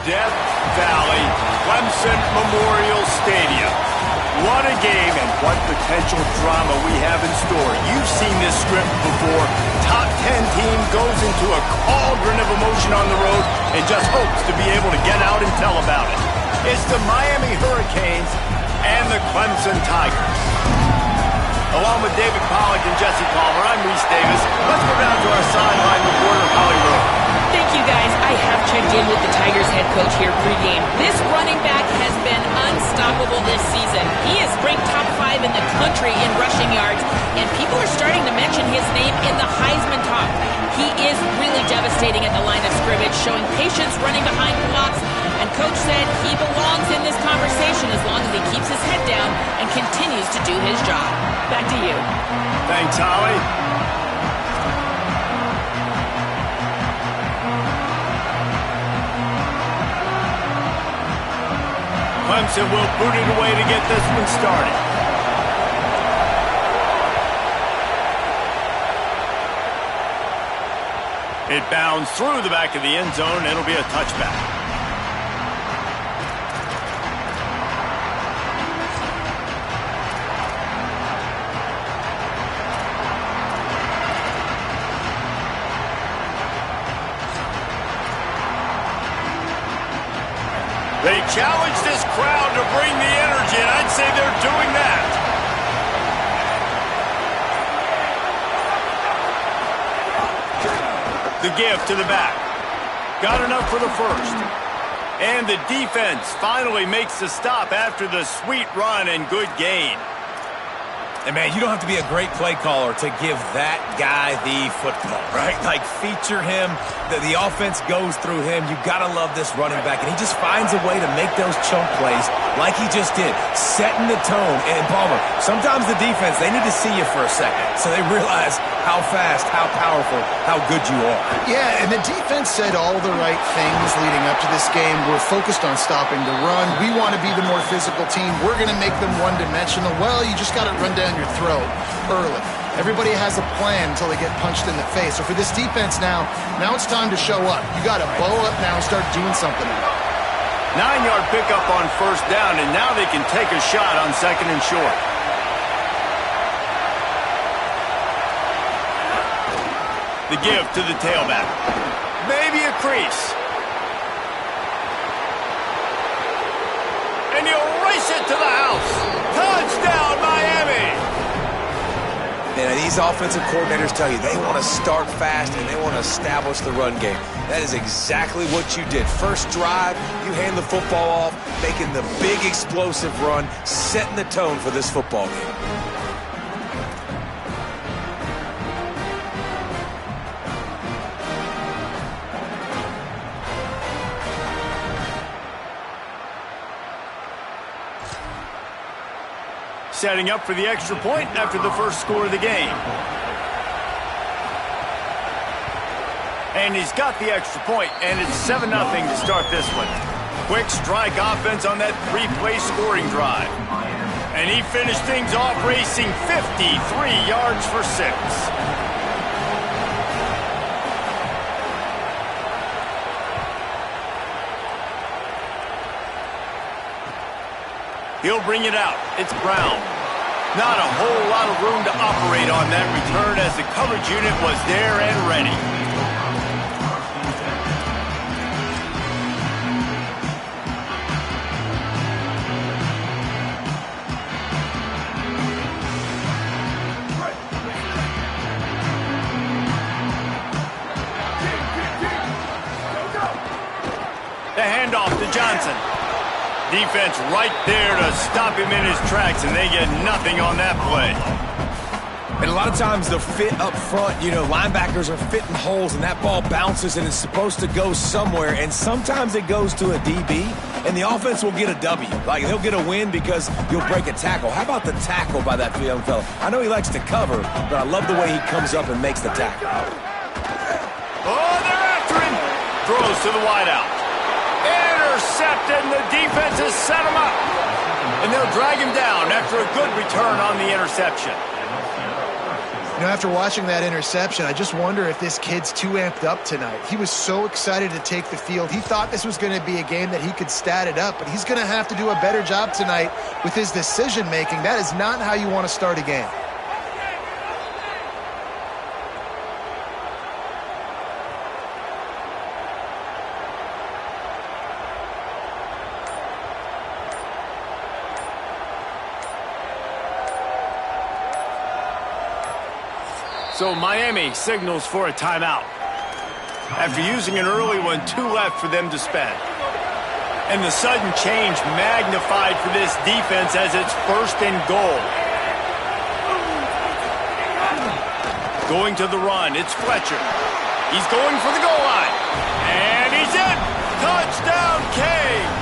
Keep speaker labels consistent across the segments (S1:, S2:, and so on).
S1: Death Valley, Clemson Memorial Stadium. What a game and what potential drama we have in store. You've seen this script before. Top 10 team goes into a cauldron of emotion on the road and just hopes to be able to get out and tell about it. It's the Miami Hurricanes and the Clemson Tigers. Along with David Pollack and Jesse Palmer, I'm Reese Davis. Let's go down to our sideline reporter, Holly Rowe.
S2: Thank you, guys. I have checked in with the Tigers head coach here pregame. This running back has been unstoppable this season. He is ranked top 5 in the country in rushing yards, and people are starting to mention his name in the Heisman talk. He is really devastating at the line of scrimmage, showing patience running behind blocks, and Coach said he belongs in this conversation as long as he keeps his head down and continues to do his job. Back to you.
S1: Thanks, Holly. Clemson will boot it away to get this one started. It bounds through the back of the end zone. It'll be a touchback. They challenge this crowd to bring the energy, and I'd say they're doing that. The give to the back. Got enough for the first. And the defense finally makes the stop after the sweet run and good gain.
S3: And, man, you don't have to be a great play caller to give that guy the football, right? Like, feature him. The offense goes through him. You got to love this running back. And he just finds a way to make those chunk plays like he just did, setting the tone. And, Palmer, sometimes the defense, they need to see you for a second so they realize how fast, how powerful, how good you are.
S4: Yeah, and the defense said all the right things leading up to this game. We're focused on stopping the run. We want to be the more physical team. We're going to make them one-dimensional. Well, you just got to run down your throat early. Everybody has a plan until they get punched in the face. So for this defense now it's time to show up. You got to bow up now and start doing something.
S1: 9-yard pickup on first down, and now they can take a shot on second and short. The give to the tailback. Maybe a crease. And he'll race it to the house. Touchdown, Miami!
S3: And these offensive coordinators tell you they want to start fast and they want to establish the run game. That is exactly what you did. First drive, you hand the football off, making the big explosive run, setting the tone for this football game.
S1: Setting up for the extra point after the first score of the game. And he's got the extra point, and it's 7-0 to start this one. Quick strike offense on that 3-play scoring drive. And he finished things off racing 53 yards for 6. He'll bring it out. It's Brown. Not a whole lot of room to operate on that return as the coverage unit was there and ready. The handoff to Johnson. Defense right there to stop him in his tracks, and they get nothing on that play.
S3: And a lot of times the fit up front, linebackers are fitting holes, and that ball bounces, and it's supposed to go somewhere, and sometimes it goes to a DB, and the offense will get a W. Like, they'll get a win because you'll break a tackle. How about the tackle by that young fella? I know he likes to cover, but I love the way he comes up and makes the tackle.
S1: Oh, they're after him. Throws to the wideout. Intercepted, and the defense has set him up. And they'll drag him down after a good return on the interception.
S4: You know, after watching that interception, I just wonder if this kid's too amped up tonight. He was so excited to take the field. He thought this was going to be a game that he could stat it up, but he's going to have to do a better job tonight with his decision-making. That is not how you want to start a game.
S1: So Miami signals for a timeout. After using an early one, 2 left for them to spend. And the sudden change magnified for this defense as it's 1st and goal. Going to the run, it's Fletcher. He's going for the goal line. And he's in! Touchdown, Canes!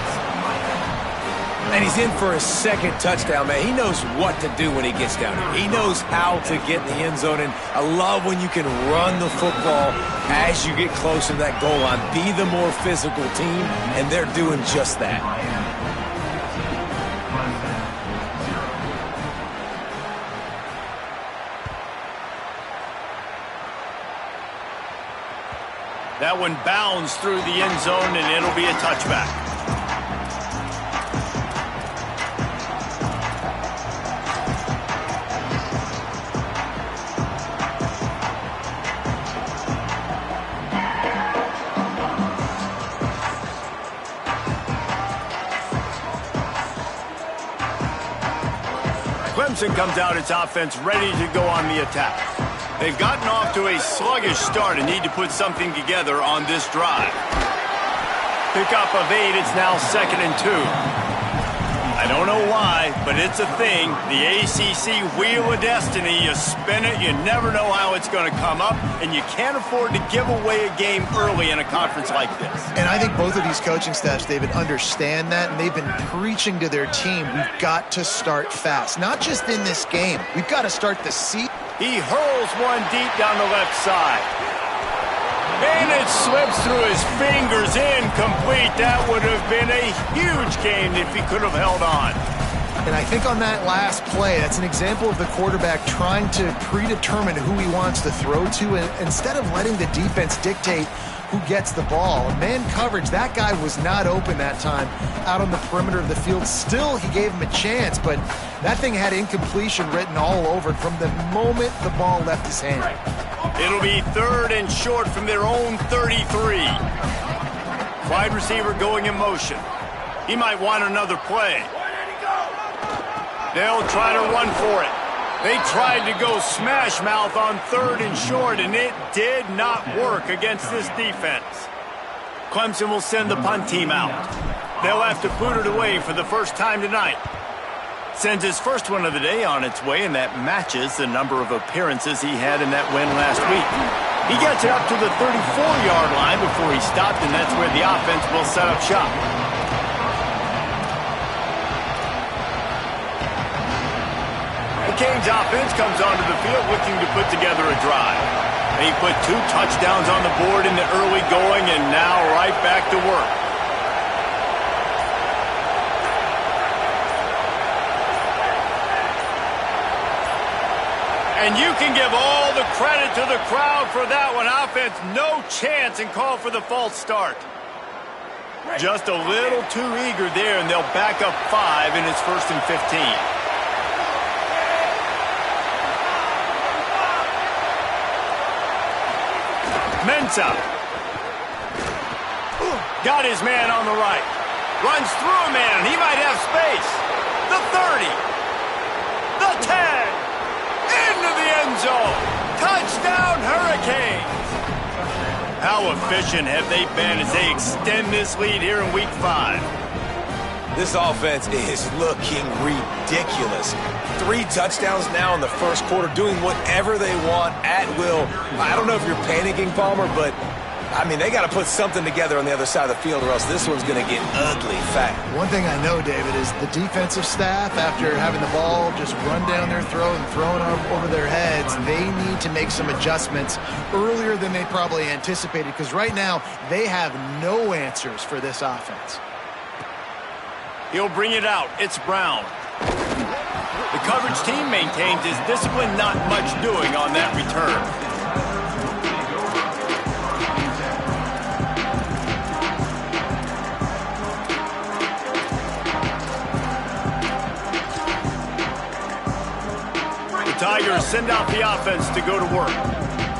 S3: And he's in for his 2nd touchdown, man. He knows what to do when he gets down here. He knows how to get in the end zone, and I love when you can run the football as you get closer to that goal line. Be the more physical team, and they're doing just that.
S1: That one bounds through the end zone, and it'll be a touchback. Clemson comes out its offense ready to go on the attack. They've gotten off to a sluggish start and need to put something together on this drive. Pickup of 8, it's now 2nd and 2. I don't know why, but it's a thing. The ACC Wheel of Destiny, you spin it, you never know how it's going to come up, and you can't afford to give away a game early in a conference like this.
S4: And I think both of these coaching staffs, David, understand that, and they've been preaching to their team, we've got to start fast. Not just in this game. We've got to start the season.
S1: He hurls one deep down the left side. And it slips through his fingers, incomplete. That would have been a huge game if he could have held on.
S4: And I think on that last play, that's an example of the quarterback trying to predetermine who he wants to throw to, and instead of letting the defense dictate who gets the ball. Man coverage, that guy was not open that time out on the perimeter of the field. Still, he gave him a chance, but that thing had incompletion written all over it from the moment the ball left his hand.
S1: It'll be 3rd and short from their own 33. Wide receiver going in motion. He might want another play. They'll try to run for it. They tried to go smash mouth on 3rd and short, and it did not work against this defense. Clemson will send the punt team out. They'll have to boot it away for the first time tonight. Sends his first one of the day on its way, and that matches the number of appearances he had in that win last week. He gets it up to the 34-yard line before he stopped, and that's where the offense will set up shop. The Canes offense comes onto the field looking to put together a drive. They put 2 touchdowns on the board in the early going, and now right back to work. And you can give all the credit to the crowd for that one. Offense, no chance, and call for the false start. Just a little too eager there, and they'll back up 5, and it's 1st and 15. Mensah. Got his man on the right. Runs through a man. He might have space. The 30. The 10. Into the end zone. Touchdown, Hurricanes. How efficient have they been as they extend this lead here in Week 5?
S3: This offense is looking ridiculous. 3 touchdowns now in the first quarter, doing whatever they want at will. I don't know if you're panicking, Palmer, but, I mean, they got to put something together on the other side of the field or else this one's going to get ugly fast.
S4: One thing I know, David, is the defensive staff, after having the ball just run down their throat and thrown over their heads, they need to make some adjustments earlier than they probably anticipated, because right now they have no answers for this offense.
S1: He'll bring it out. It's Brown. The coverage team maintains his discipline, not much doing on that return. The Tigers send out the offense to go to work.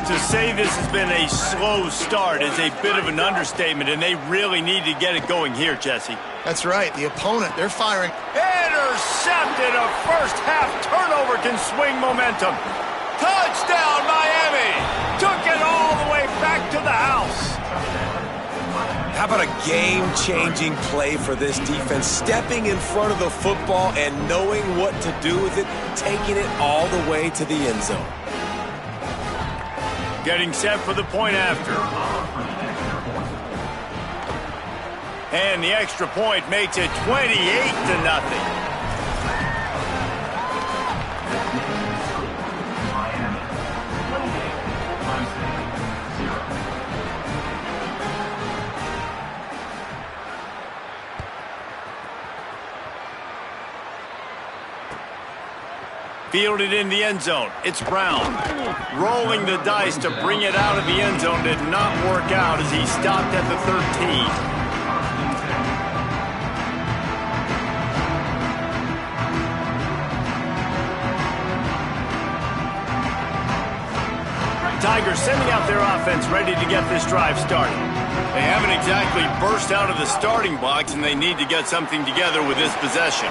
S1: To say this has been a slow start is a bit of an understatement, and they really need to get it going here, Jesse.
S4: That's right. The opponent, they're firing.
S1: Intercepted. A first-half turnover can swing momentum. Touchdown, Miami. Took it all the way back to the house.
S3: How about a game-changing play for this defense? Stepping in front of the football and knowing what to do with it, taking it all the way to the end zone.
S1: Getting set for the point after. And the extra point makes it 28-0. Fielded in the end zone. It's Brown. Rolling the dice to bring it out of the end zone did not work out as he stopped at the 13. Tigers sending out their offense ready to get this drive started. They haven't exactly burst out of the starting blocks, and they need to get something together with this possession.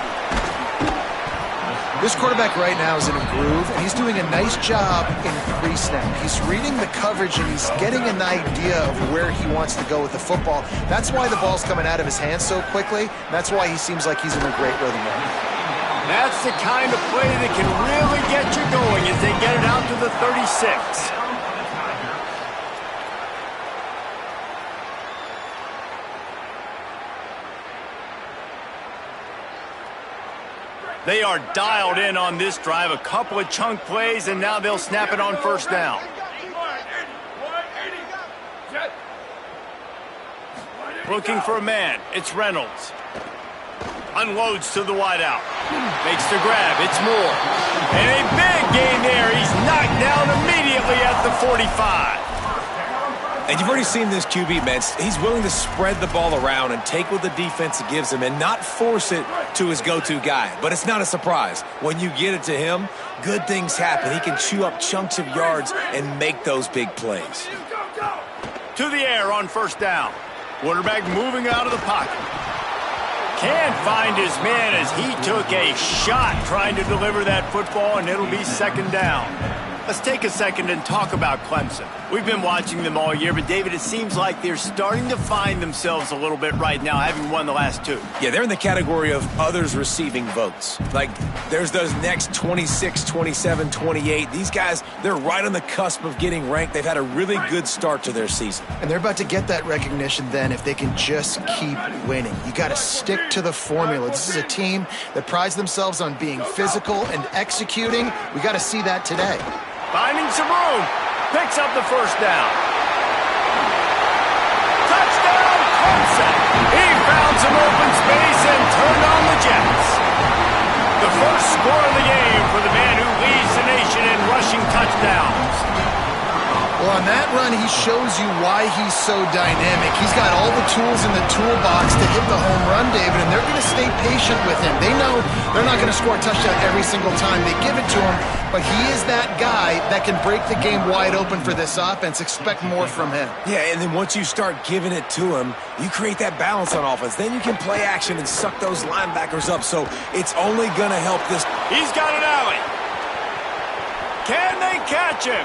S4: This quarterback right now is in a groove, and he's doing a nice job in pre-snap. He's reading the coverage, and he's getting an idea of where he wants to go with the football. That's why the ball's coming out of his hands so quickly, and that's why he seems like he's in a great rhythm right now.
S1: That's the kind of play that can really get you going as they get it out to the 36. They are dialed in on this drive. A couple of chunk plays, and now they'll snap it on first down. Looking for a man. It's Reynolds. Unloads to the wideout. Makes the grab. It's Moore. And a big gain there. He's knocked down immediately at the 45.
S3: And you've already seen this QB, man. He's willing to spread the ball around and take what the defense gives him and not force it to his go-to guy. But it's not a surprise. When you get it to him, good things happen. He can chew up chunks of yards and make those big plays.
S1: To the air on first down. Quarterback moving out of the pocket. Can't find his man as he took a shot trying to deliver that football, and it'll be second down. Let's take a second and talk about Clemson. We've been watching them all year, but David, it seems like they're starting to find themselves a little bit right now, having won the last two.
S3: Yeah, they're in the category of others receiving votes. Like, there's those next 26, 27, 28. These guys, they're right on the cusp of getting ranked. They've had a really good start to their season.
S4: And they're about to get that recognition then if they can just keep winning. You got to stick to the formula. This is a team that prides themselves on being physical and executing. We got to see that today.
S1: Finding some room. Picks up the first down. Touchdown, Clemson. He found some open space and turned on the Jets. The first score of the game for the man who leads the nation in rushing touchdowns.
S4: Well, on that run, he shows you why he's so dynamic. He's got all the tools in the toolbox to hit the home run, David, and they're going to stay patient with him. They know they're not going to score a touchdown every single time they give it to him, but he is that guy that can break the game wide open for this offense. Expect more from him.
S3: Yeah, and then once you start giving it to him, you create that balance on offense. Then you can play action and suck those linebackers up, so it's only going to help this.
S1: He's got an alley. Can they catch him?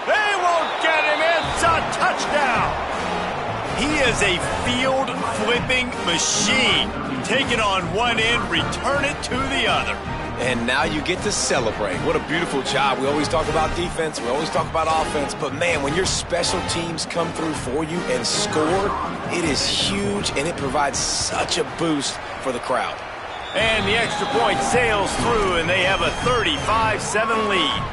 S1: They won't get him. It's a touchdown. He is a field-flipping machine. Take it on one end, return it to the other.
S3: And now you get to celebrate. What a beautiful job. We always talk about defense. We always talk about offense. But, man, when your special teams come through for you and score, it is huge, and it provides such a boost for the crowd.
S1: And the extra point sails through, and they have a 35-7 lead.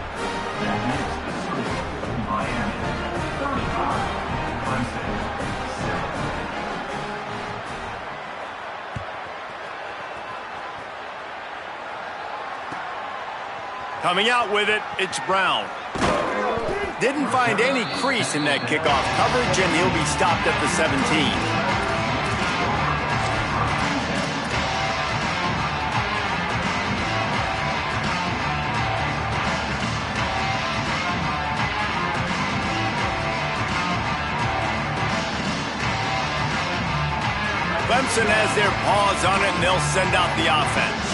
S1: Coming out with it, it's Brown. Didn't find any crease in that kickoff coverage, and he'll be stopped at the 17. Clemson has their paws on it, and they'll send out the offense.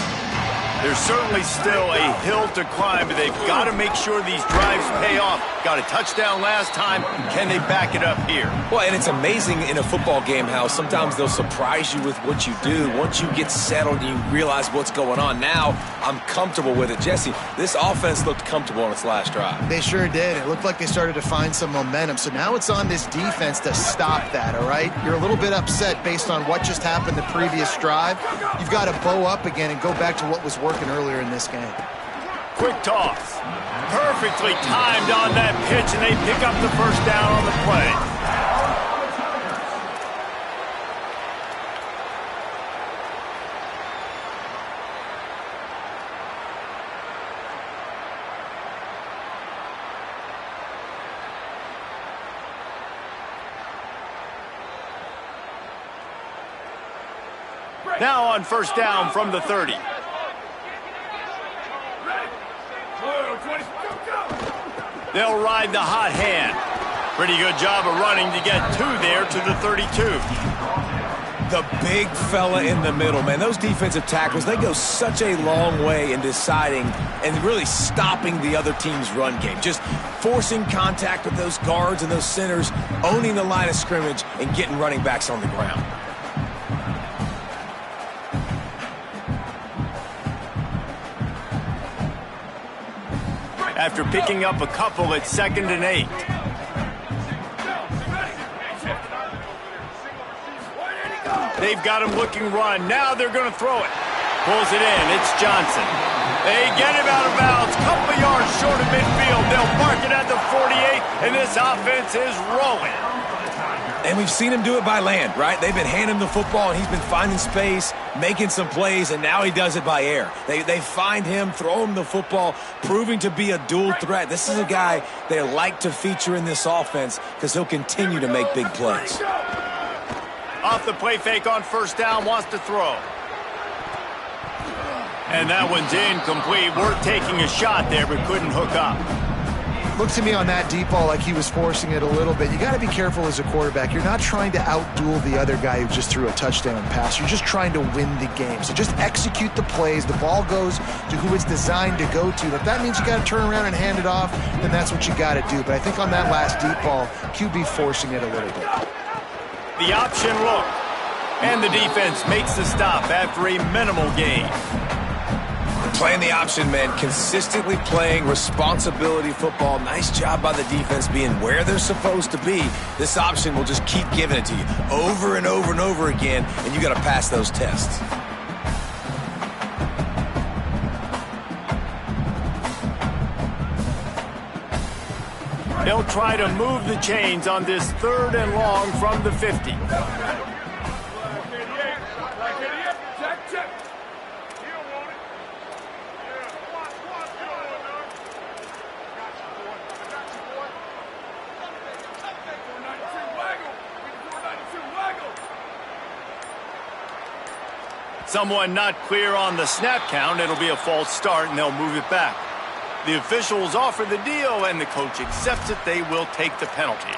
S1: There's certainly still a hill to climb, but they've got to make sure these drives pay off. Got a touchdown last time. Can they back it up here?
S3: Well, and it's amazing in a football game how sometimes they'll surprise you with what you do. Once you get settled and you realize what's going on, now I'm comfortable with it. Jesse, this offense looked comfortable on its last drive.
S4: They sure did. It looked like they started to find some momentum. So now it's on this defense to stop that, all right? You're a little bit upset based on what just happened the previous drive. You've got to bow up again and go back to what was working earlier in this game.
S1: Quick toss. Perfectly timed on that pitch, and they pick up the first down on the play. Now on first down from the 30. They'll ride the hot hand. Pretty good job of running to get two there to the 32.
S3: The big fella in the middle, man. Those defensive tackles, they go such a long way in deciding and really stopping the other team's run game. Just forcing contact with those guards and those centers, owning the line of scrimmage, and getting running backs on the ground.
S1: After picking up a couple at 2nd and 8. They've got him looking run. Now they're going to throw it. Pulls it in. It's Johnson. They get him out of bounds. Couple of yards short of midfield. They'll mark it at the 48, and this offense is rolling.
S3: And we've seen him do it by land, right? They've been handing him the football, and he's been finding space, making some plays, and now he does it by air. They find him, throw him the football, proving to be a dual threat. This is a guy they like to feature in this offense because he'll continue to make big plays.
S1: Off the play fake on first down, wants to throw. And that one's incomplete. Worth taking a shot there, but couldn't hook up.
S4: Looked to me on that deep ball like he was forcing it a little bit. You got to be careful as a quarterback. You're not trying to outduel the other guy who just threw a touchdown pass. You're just trying to win the game. So just execute the plays. The ball goes to who it's designed to go to. If that means you got to turn around and hand it off, then that's what you got to do. But I think on that last deep ball, QB forcing it a little bit.
S1: The option look. And the defense makes the stop after a minimal gain.
S3: Playing the option, man, consistently playing responsibility football. Nice job by the defense being where they're supposed to be. This option will just keep giving it to you over and over and over again, and you got to pass those tests.
S1: They'll try to move the chains on this 3rd and long from the 50. Someone not clear on the snap count. It'll be a false start, and they'll move it back. The officials offer the deal, and the coach accepts it. They will take the penalty.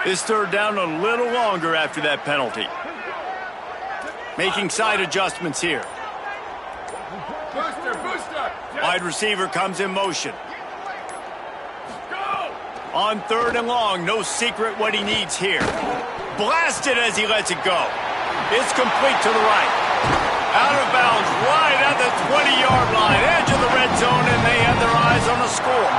S1: This 3rd down a little longer after that penalty. Making side adjustments here. Wide receiver comes in motion. On 3rd and long, no secret what he needs here. Blasted as he lets it go. It's complete to the right. Out of bounds, right at the 20-yard line, edge of the red zone, and they have their eyes on the score.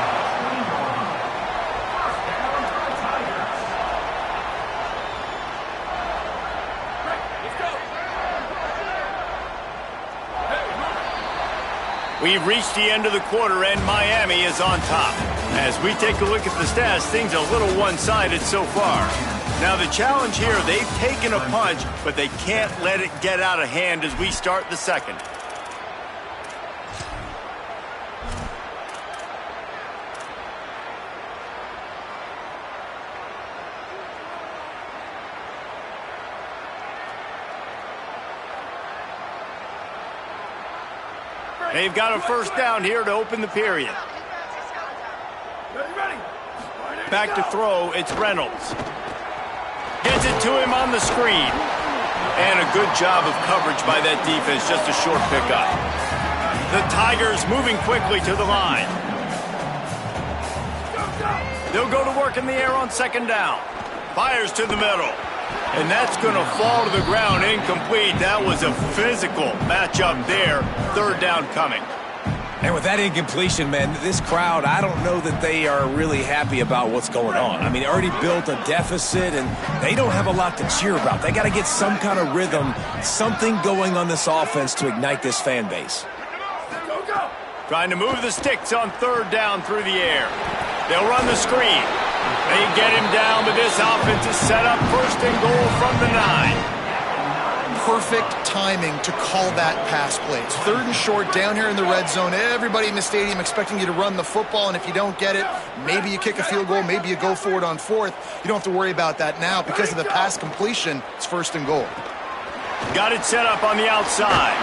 S1: We've reached the end of the quarter, and Miami is on top. As we take a look at the stats, things are a little one-sided so far. Now the challenge here, they've taken a punch, but they can't let it get out of hand as we start the second. They've got a first down here to open the period. Back to throw, it's Reynolds. Gets it to him on the screen. And a good job of coverage by that defense, just a short pickup. The Tigers moving quickly to the line. They'll go to work in the air on second down. Fires to the middle. And that's going to fall to the ground, incomplete. That was a physical matchup there. Third down coming.
S3: And with that incompletion, man, this crowd, I don't know that they are really happy about what's going on. I mean, they already built a deficit, and they don't have a lot to cheer about. They got to get some kind of rhythm, something going on this offense to ignite this fan base.
S1: Trying to move the sticks on third down through the air. They'll run the screen. They get him down, but this offense is set up first and goal from the 9.
S4: Perfect timing to call that pass play. It's third and short down here in the red zone. Everybody in the stadium expecting you to run the football, and if you don't get it, maybe you kick a field goal, maybe you go for it on fourth. You don't have to worry about that now. Because of the pass completion, it's first and goal.
S1: Got it set up on the outside.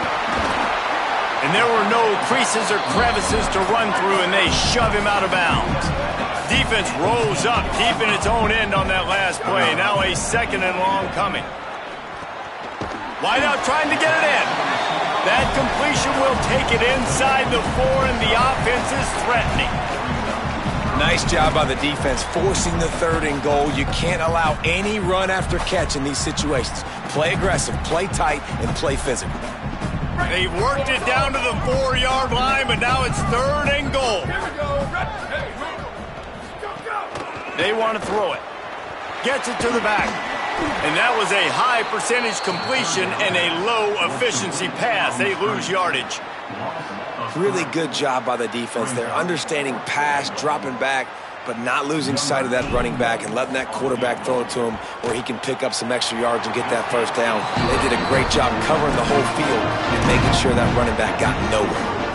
S1: And there were no creases or crevices to run through, and they shove him out of bounds. Defense rolls up deep in its own end on that last play. Now a second and long coming. Wideout trying to get it in. That completion will take it inside the 4, and the offense is threatening.
S3: Nice job by the defense forcing the third and goal. You can't allow any run after catch in these situations. Play aggressive, play tight, and play physical.
S1: They've worked it down to the 4-yard line, but now it's third and goal. They want to throw it. Gets it to the back. And that was a high percentage completion and a low efficiency pass. They lose yardage.
S3: Really good job by the defense there. Understanding pass, dropping back, but not losing sight of that running back and letting that quarterback throw it to him where he can pick up some extra yards and get that first down. They did a great job covering the whole field and making sure that running back got nowhere.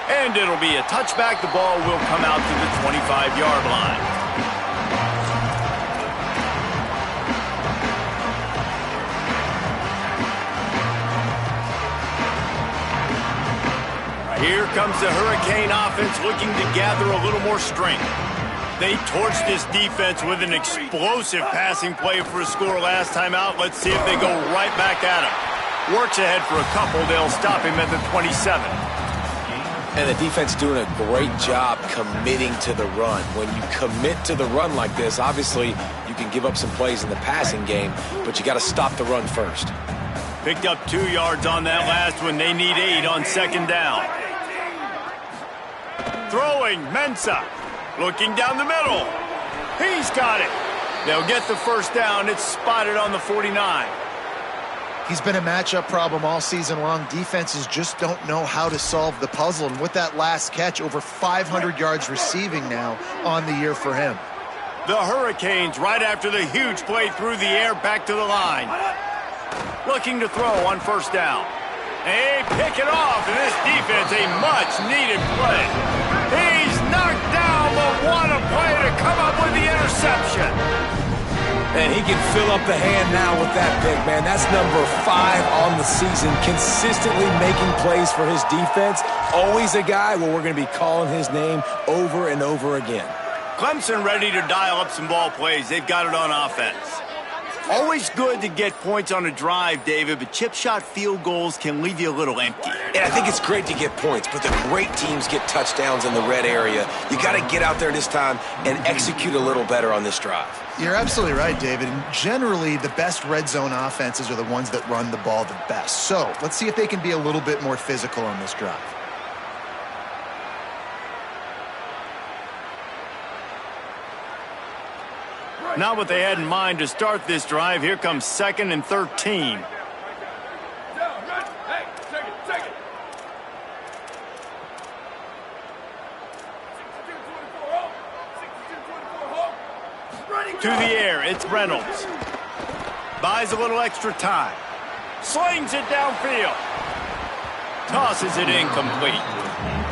S1: And it'll be a touchback. The ball will come out to the 25-yard line. Here comes the Hurricane offense looking to gather a little more strength. They torched this defense with an explosive passing play for a score last time out. Let's see if they go right back at him. Works ahead for a couple. They'll stop him at the 27.
S3: And the defense doing a great job committing to the run. When you commit to the run like this, obviously you can give up some plays in the passing game, but you got to stop the run first.
S1: Picked up 2 yards on that last one. They need 8 on second down. Throwing, Mensah. Looking down the middle. He's got it. They'll get the first down. It's spotted on the 49.
S4: He's been a matchup problem all season long. Defenses just don't know how to solve the puzzle. And with that last catch, over 500 yards receiving now on the year for him.
S1: The Hurricanes, right after the huge play through the air, back to the line. Looking to throw on first down. They pick it off, and this defense, a much-needed play. He's knocked down, but what a play to come up with the interception.
S3: And he can fill up the hand now with that pick, man. That's number 5 on the season, consistently making plays for his defense. Always a guy where we're going to be calling his name over and over again.
S1: Clemson ready to dial up some ball plays. They've got it on offense. Always good to get points on a drive, David, but chip shot field goals can leave you a little empty.
S3: And I think it's great to get points, but the great teams get touchdowns in the red area. You got to get out there this time and execute a little better on this drive.
S4: You're absolutely right, David. And generally, the best red zone offenses are the ones that run the ball the best. So let's see if they can be a little bit more physical on this drive.
S1: Not what they had in mind to start this drive. Here comes 2nd and 13. To the air, it's Reynolds. Buys a little extra time. Slings it downfield. Tosses it incomplete.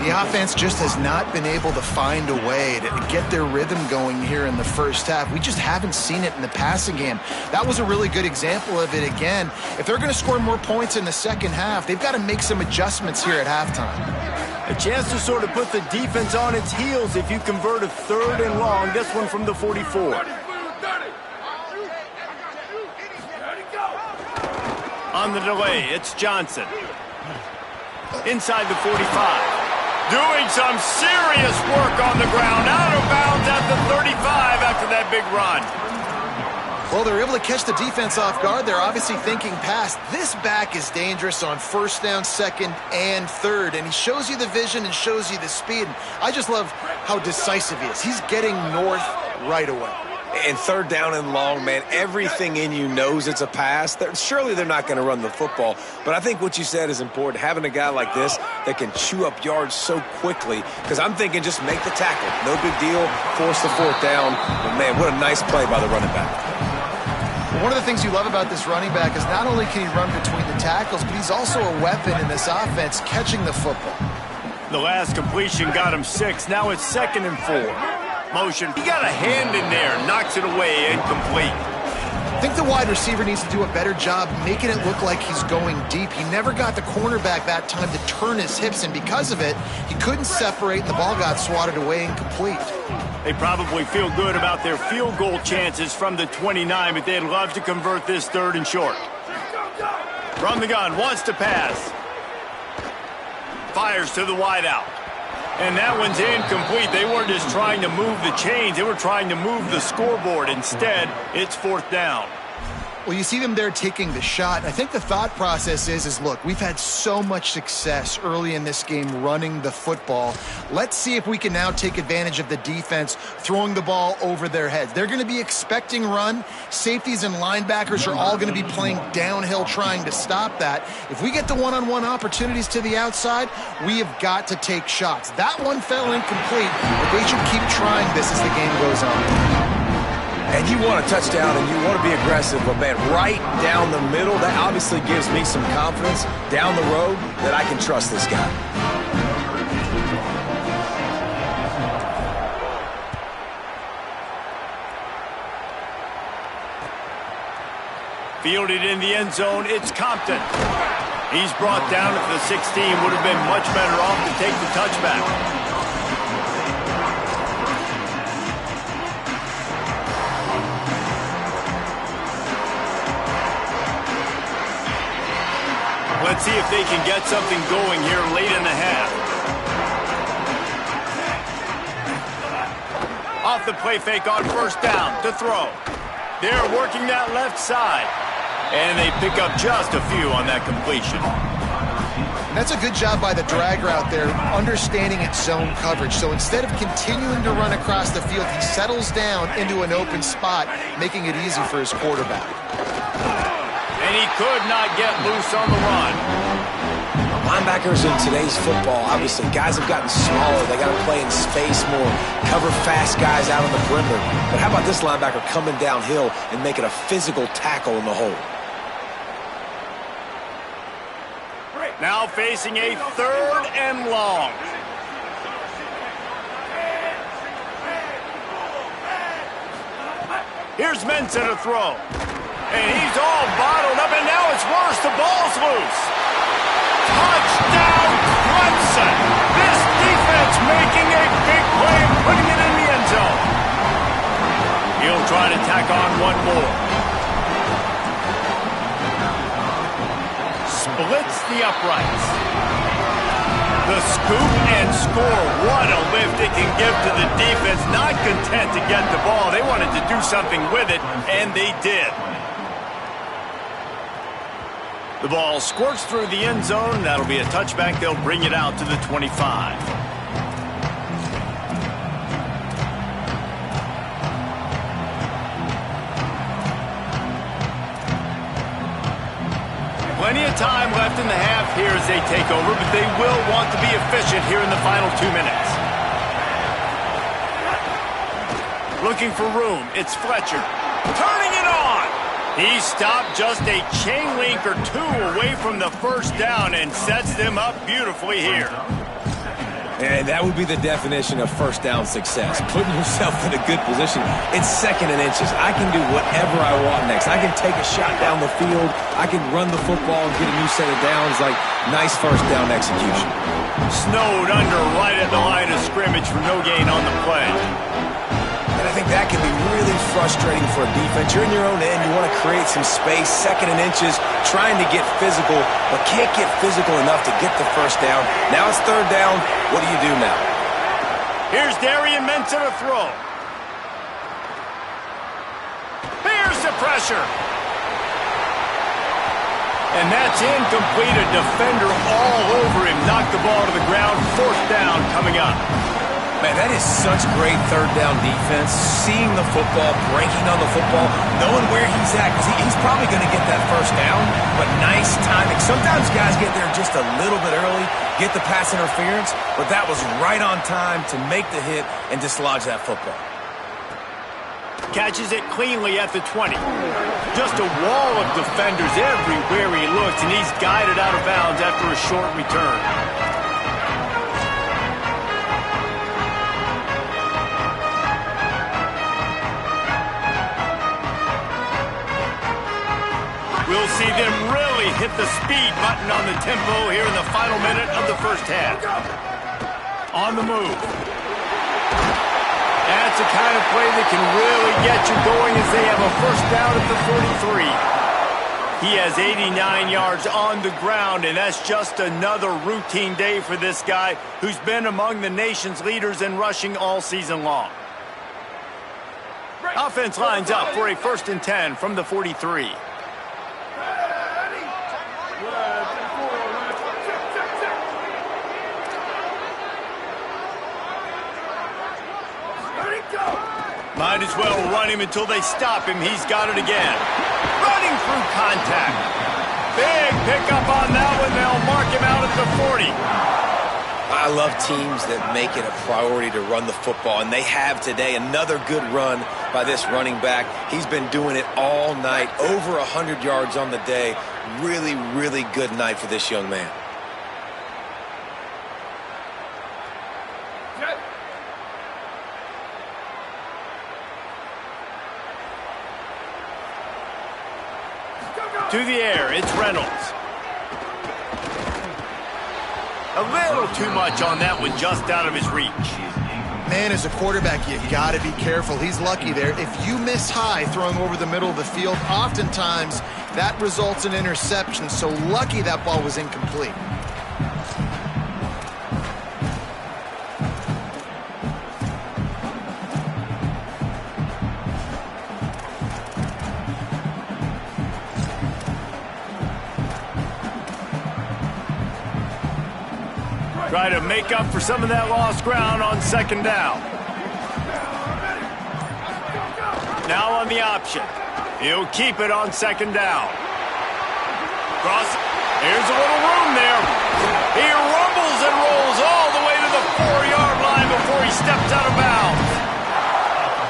S4: The offense just has not been able to find a way to get their rhythm going here in the first half. We just haven't seen it in the passing game. That was a really good example of it again. If they're going to score more points in the second half, they've got to make some adjustments here at halftime.
S1: A chance to sort of put the defense on its heels if you convert a 3rd and long. This one from the 44. On the delay, it's Johnson. Inside the 45. Doing some serious work on the ground. Out of bounds at the 35 after that big run.
S4: Well, they're able to catch the defense off guard. They're obviously thinking pass. This back is dangerous on 1st down, 2nd, and 3rd. And he shows you the vision and shows you the speed. And I just love how decisive he is. He's getting north right away.
S3: And 3rd down and long, man, everything in you knows it's a pass. Surely they're not going to run the football. But I think what you said is important, having a guy like this that can chew up yards so quickly. Because I'm thinking just make the tackle. No big deal. Force the 4th down. But, man, what a nice play by the running back.
S4: One of the things you love about this running back is not only can he run between the tackles, but he's also a weapon in this offense catching the football.
S1: The last completion got him 6. Now it's 2nd and 4. Motion. He got a hand in there. Knocks it away. Incomplete.
S4: I think the wide receiver needs to do a better job making it look like he's going deep. He never got the cornerback that time to turn his hips, and because of it, he couldn't separate, and the ball got swatted away incomplete.
S1: They probably feel good about their field goal chances from the 29, but they'd love to convert this 3rd and short. From the gun, wants to pass. Fires to the wideout. And that one's incomplete. They weren't just trying to move the chains. They were trying to move the scoreboard. Instead, it's 4th down.
S4: Well, you see them there taking the shot. I think the thought process is look, we've had so much success early in this game running the football. Let's see if we can now take advantage of the defense throwing the ball over their heads. They're going to be expecting run. Safeties and linebackers are all going to be playing downhill trying to stop that. If we get the one-on-one opportunities to the outside, we have got to take shots. That one fell incomplete, but they should keep trying this as the game goes on.
S3: And you want a touchdown and you want to be aggressive, but, man, right down the middle, that obviously gives me some confidence down the road that I can trust this guy.
S1: Fielded in the end zone, it's Compton. He's brought down at the 16. Would have been much better off to take the touchback. Let's see if they can get something going here late in the half. Off the play fake on 1st down to throw. They're working that left side. And they pick up just a few on that completion.
S4: And that's a good job by the drag route there, understanding its zone coverage. So instead of continuing to run across the field, he settles down into an open spot, making it easy for his quarterback.
S1: And he could not get loose on the run.
S3: Linebackers in today's football, obviously, guys have gotten smaller. They got to play in space more, cover fast guys out on the perimeter. But how about this linebacker coming downhill and making a physical tackle in the hole?
S1: Now facing a 3rd and long. Here's Mensa to throw. And he's all bottled up, and now it's worse. The ball's loose. Touchdown, Clemson. This defense making a big play and putting it in the end zone. He'll try to tack on one more. Splits the uprights. The scoop and score. What a lift it can give to the defense. Not content to get the ball. They wanted to do something with it, and they did. The ball squirts through the end zone. That'll be a touchback. They'll bring it out to the 25. Plenty of time left in the half here as they take over, but they will want to be efficient here in the final 2 minutes. Looking for room, it's Fletcher. Turning it on! He stopped just a chain link or two away from the first down and sets them up beautifully here.
S3: And that would be the definition of first down success. Putting yourself in a good position. It's 2nd and inches. I can do whatever I want next. I can take a shot down the field. I can run the football and get a new set of downs. Like, nice first down execution.
S1: Snowed under right at the line of scrimmage for no gain on the play.
S3: And I think that can be really frustrating for a defense. You're in your own end. You want to create some space, 2nd and inches, trying to get physical, but can't get physical enough to get the first down. Now it's 3rd down. What do you do now?
S1: Here's Darian Mensah to throw. Here's the pressure. And that's incomplete. A defender all over him. Knocked the ball to the ground. 4th down coming up.
S3: Man, that is such great 3rd down defense. Seeing the football, breaking on the football, knowing where he's at, because he's probably going to get that first down, but nice timing. Sometimes guys get there just a little bit early, get the pass interference, but that was right on time to make the hit and dislodge that football.
S1: Catches it cleanly at the 20. Just a wall of defenders everywhere he looks, and he's guided out of bounds after a short return. We'll see them really hit the speed button on the tempo here in the final minute of the first half. On the move. That's the kind of play that can really get you going as they have a first down at the 43. He has 89 yards on the ground, and that's just another routine day for this guy who's been among the nation's leaders in rushing all season long. Offense lines up for a 1st and 10 from the 43. Might as well run him until they stop him. He's got it again. Running through contact. Big pickup on that one. They'll mark him out at the 40.
S3: I love teams that make it a priority to run the football, and they have today. Another good run by this running back. He's been doing it all night, over 100 yards on the day. Really, really good night for this young man.
S1: To the air, it's Reynolds. A little too much on that one, just out of his reach.
S4: Man, as a quarterback, you got to be careful. He's lucky there. If you miss high throwing over the middle of the field, oftentimes that results in interception. So lucky that ball was incomplete.
S1: Try to make up for some of that lost ground on 2nd down. Now on the option. He'll keep it on 2nd down. Cross. Here's a little room there. He rumbles and rolls all the way to the 4-yard line before he steps out of bounds.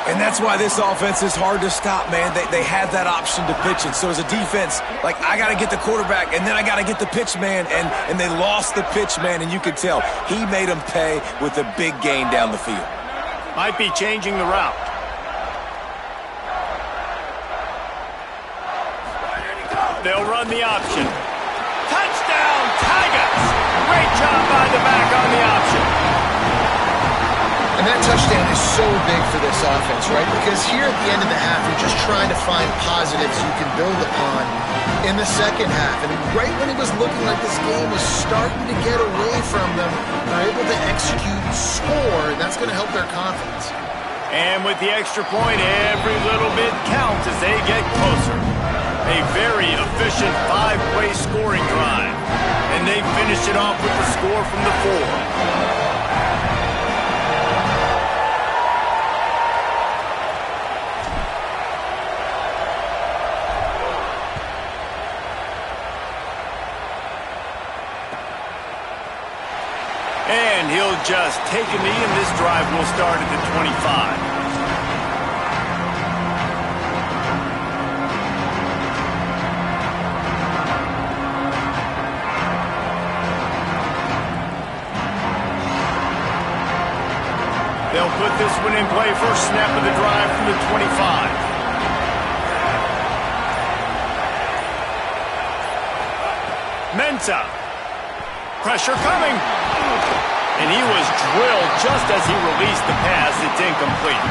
S3: And that's why this offense is hard to stop, man. They have that option to pitch it. So as a defense, like, I got to get the quarterback, and then I got to get the pitch man, and they lost the pitch man, and you could tell. He made them pay with a big gain down the field.
S1: Might be changing the route. They'll run the option. Touchdown, Tigers! Great job by the back on the option.
S4: And that touchdown is so big for this offense, right? Because here at the end of the half, you're just trying to find positives you can build upon in the second half. And right when it was looking like this game was starting to get away from them, they're able to execute, score, and that's going to help their confidence.
S1: And with the extra point, every little bit counts as they get closer. A very efficient 5-play scoring drive. And they finish it off with the score from the 4. And he'll just take a knee, and this drive will start at the 25. They'll put this one in play. First snap of the drive from the 25. Mensah. Pressure coming. And he was drilled just as he released the pass. It's incomplete.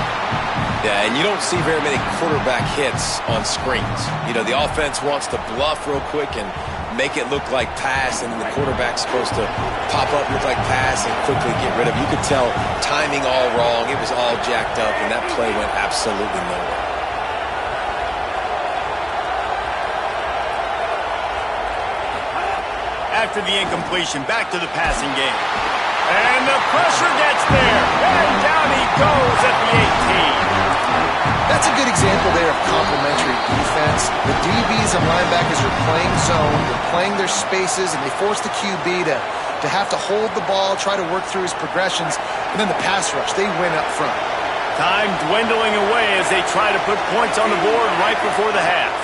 S3: Yeah, and you don't see very many quarterback hits on screens. You know, the offense wants to bluff real quick and make it look like pass, and then the quarterback's supposed to pop up, look like pass, and quickly get rid of it. You could tell timing all wrong. It was all jacked up, and that play went absolutely nowhere.
S1: After the incompletion, back to the passing game. And the pressure gets there. And down he goes at the 18.
S4: That's a good example there of complementary defense. The DBs and linebackers are playing zone, they're playing their spaces, and they force the QB to have to hold the ball, try to work through his progressions, and then the pass rush, they win up front.
S1: Time dwindling away as they try to put points on the board right before the half.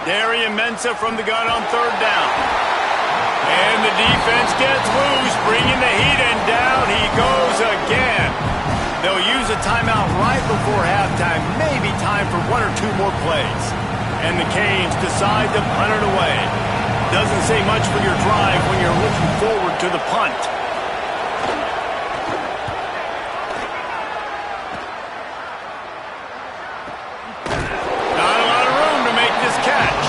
S1: Darian Mensah from the gun on third down. And the defense gets loose, bringing the heat, and down he goes again. They'll use a timeout right before halftime, maybe time for one or two more plays. And the Canes decide to punt it away. Doesn't say much for your drive when you're looking forward to the punt. Not a lot of room to make this catch.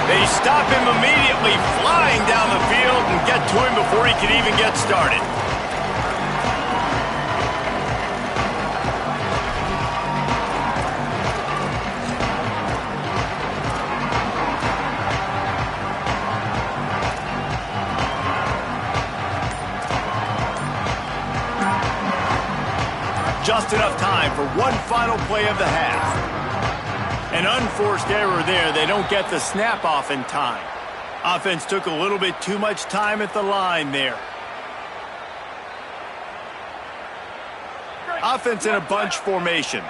S1: They stop him immediately, flying down the field, and get to him before he can even get started. Just enough time for one final play of the half. An unforced error there. They don't get the snap off in time. Offense took a little bit too much time at the line there. Offense in a bunch formation.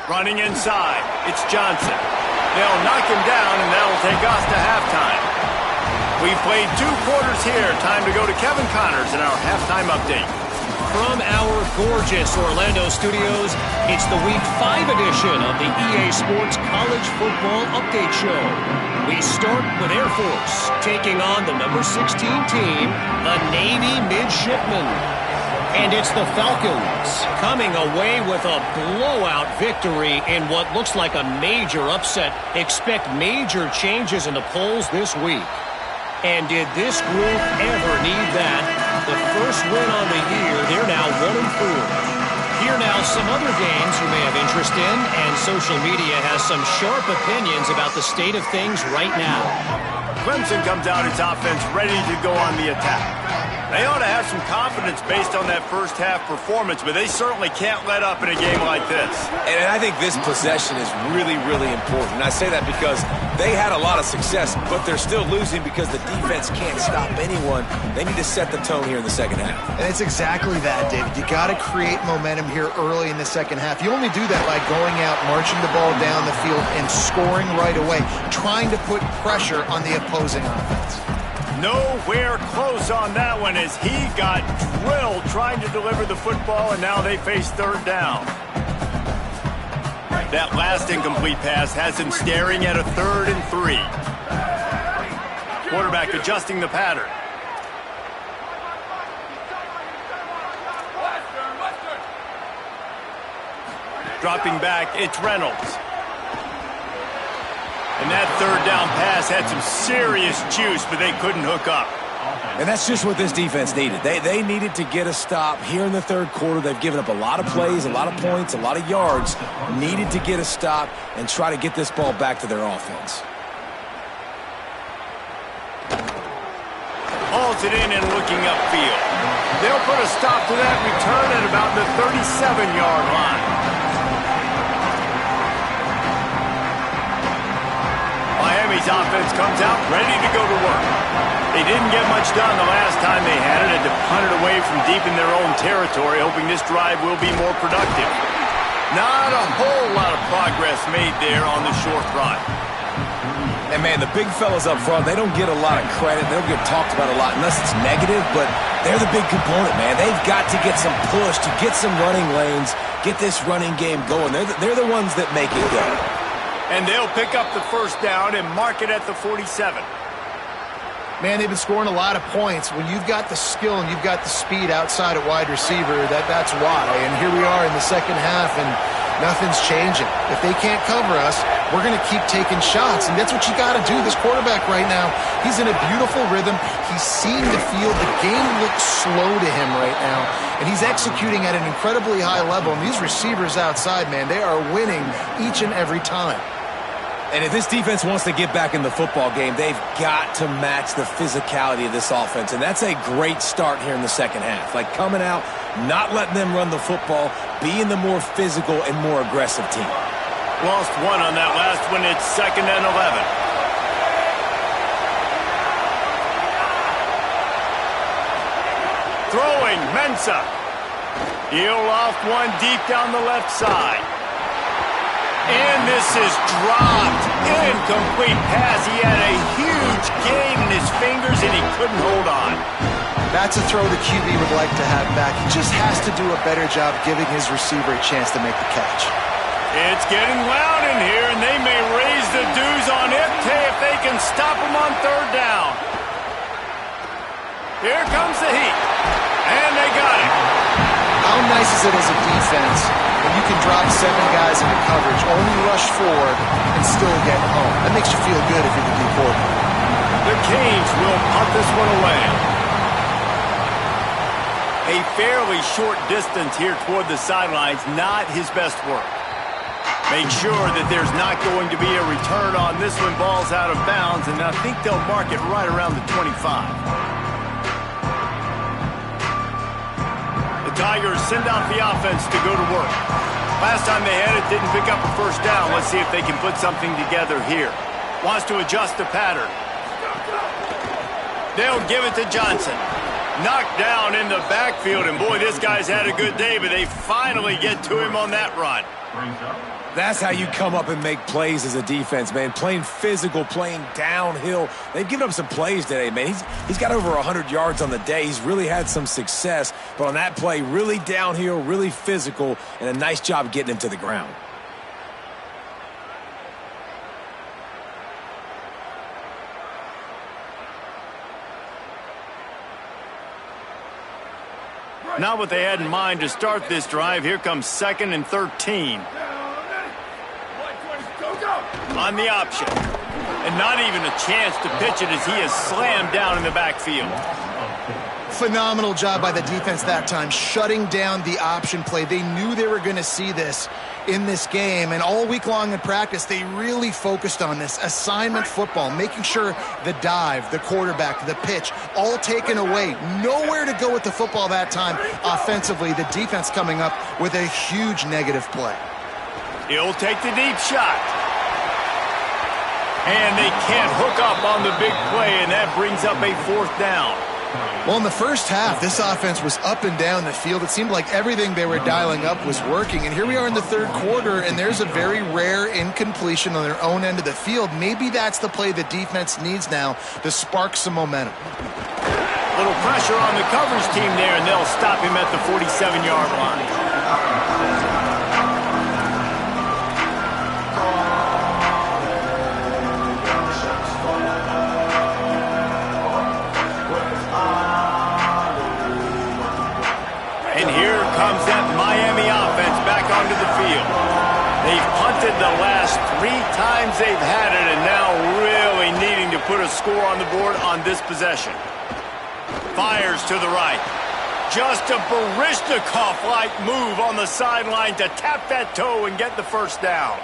S1: Running inside. It's Johnson. They'll knock him down, and that'll take us to halftime. We've played 2 quarters here. Time to go to Kevin Connors in our halftime update.
S5: From our gorgeous Orlando studios, it's the Week 5 edition of the EA Sports College Football Update Show. We start with Air Force, taking on the number 16 team, the Navy Midshipmen. And it's the Falcons coming away with a blowout victory in what looks like a major upset. Expect major changes in the polls this week. And did this group ever need that? The first win on the year, they're now 1-4. Here now some other games you may have interest in, and social media has some sharp opinions about the state of things right now.
S1: Clemson comes out its offense ready to go on the attack. They ought to have some confidence based on that first half performance, but they certainly can't let up in a game like this.
S3: And I think this possession is really, really important. And I say that because they had a lot of success, but they're still losing because the defense can't stop anyone. They need to set the tone here in the second half.
S4: And it's exactly that, David. You got to create momentum here early in the second half. You only do that by going out, marching the ball down the field, and scoring right away, trying to put pressure on the opposing offense.
S1: Nowhere close on that one as he got drilled trying to deliver the football, and now they face third down. That last incomplete pass has him staring at a 3rd and 3. Quarterback adjusting the pattern. Dropping back, it's Reynolds. And that 3rd down pass had some serious juice, but they couldn't hook up.
S3: And that's just what this defense needed. They needed to get a stop here in the third quarter. They've given up a lot of plays, a lot of points, a lot of yards. Needed to get a stop and try to get this ball back to their offense.
S1: Hauls it in and looking upfield. They'll put a stop to that return at about the 37-yard line. Miami's Miami's offense comes out ready to go to work. They didn't get much done the last time they had it, and to punt it away from deep in their own territory, hoping this drive will be more productive. Not a whole lot of progress made there on the short run.
S3: And, man, the big fellas up front, they don't get a lot of credit. They don't get talked about a lot unless it's negative, but they're the big component, man. They've got to get some push to get some running lanes, get this running game going. They're the ones that make it go.
S1: And they'll pick up the first down and mark it at the 47.
S4: Man, they've been scoring a lot of points. When you've got the skill and you've got the speed outside at wide receiver, that's why. And here we are in the second half, and nothing's changing. If they can't cover us, we're going to keep taking shots, and that's what you got to do. This quarterback right now, he's in a beautiful rhythm. He seemed to feel the game looks slow to him right now, and he's executing at an incredibly high level. And these receivers outside, man, they are winning each and every time.
S3: And if this defense wants to get back in the football game, they've got to match the physicality of this offense. And that's a great start here in the second half. Like coming out, not letting them run the football, being the more physical and more aggressive team.
S1: Lost one on that last one. It's 2nd and 11. Throwing, Mensah. He'll loft one deep down the left side. And this is dropped. Incomplete pass. He had a huge gain in his fingers, and he couldn't hold on.
S4: That's a throw the QB would like to have back. He just has to do a better job giving his receiver a chance to make the catch.
S1: It's getting loud in here, and they may raise the dues on Ipte if they can stop him on 3rd down. Here comes the heat. And they got it.
S4: How nice is it as a defense when you can drop 7 guys into coverage, only rush 4, and still get home? That makes you feel good if you're the D coordinator.
S1: The Canes will punt this one away. A fairly short distance here toward the sidelines, not his best work. Make sure that there's not going to be a return on this one. Ball's out of bounds, and I think they'll mark it right around the 25. Tigers send out the offense to go to work. Last time they had it, didn't pick up a first down. Let's see if they can put something together here. Wants to adjust the pattern. They'll give it to Johnson. Knocked down in the backfield, and boy, this guy's had a good day, but they finally get to him on that run.
S3: That's how you come up and make plays as a defense, man. Playing physical, playing downhill. They've given up some plays today, man. He's got over 100 yards on the day. He's really had some success. But on that play, really downhill, really physical, and a nice job getting him to the ground.
S1: Not what they had in mind to start this drive. Here comes 2nd and 13. On the option. And not even a chance to pitch it as he is slammed down in the backfield.
S4: Phenomenal job by the defense that time, shutting down the option play. They knew they were going to see this in this game, and all week long in practice, they really focused on this assignment football, making sure the dive, the quarterback, the pitch, all taken away. Nowhere to go with the football that time offensively. The defense coming up with a huge negative play.
S1: He'll take the deep shot. And they can't hook up on the big play, and that brings up a 4th down.
S4: Well, in the first half, this offense was up and down the field. It seemed like everything they were dialing up was working. And here we are in the 3rd quarter, and there's a very rare incompletion on their own end of the field. Maybe that's the play the defense needs now to spark some momentum.
S1: Little pressure on the coverage team there, and they'll stop him at the 47-yard line. And here comes that Miami offense back onto the field. They've punted the last 3 times they've had it, and now really needing to put a score on the board on this possession. Fires to the right. Just a Baryshnikov-like move on the sideline to tap that toe and get the first down.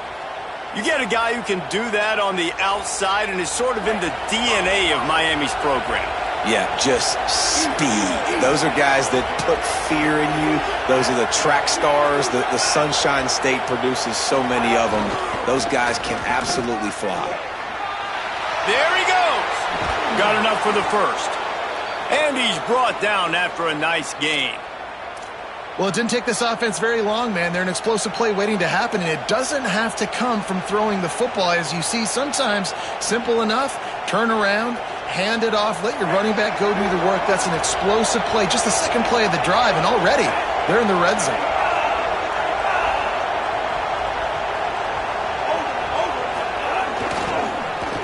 S1: You get a guy who can do that on the outside, and is sort of in the DNA of Miami's program.
S3: Yeah, just speed. Those are guys that put fear in you. Those are the track stars. The Sunshine State produces so many of them. Those guys can absolutely fly.
S1: There he goes. Got enough for the first. And he's brought down after a nice gain.
S4: Well, it didn't take this offense very long, man. They're an explosive play waiting to happen, and it doesn't have to come from throwing the football. As you see, sometimes simple enough, turn around, hand it off, let your running back go do the work. That's an explosive play, just the second play of the drive, and already they're in the red zone.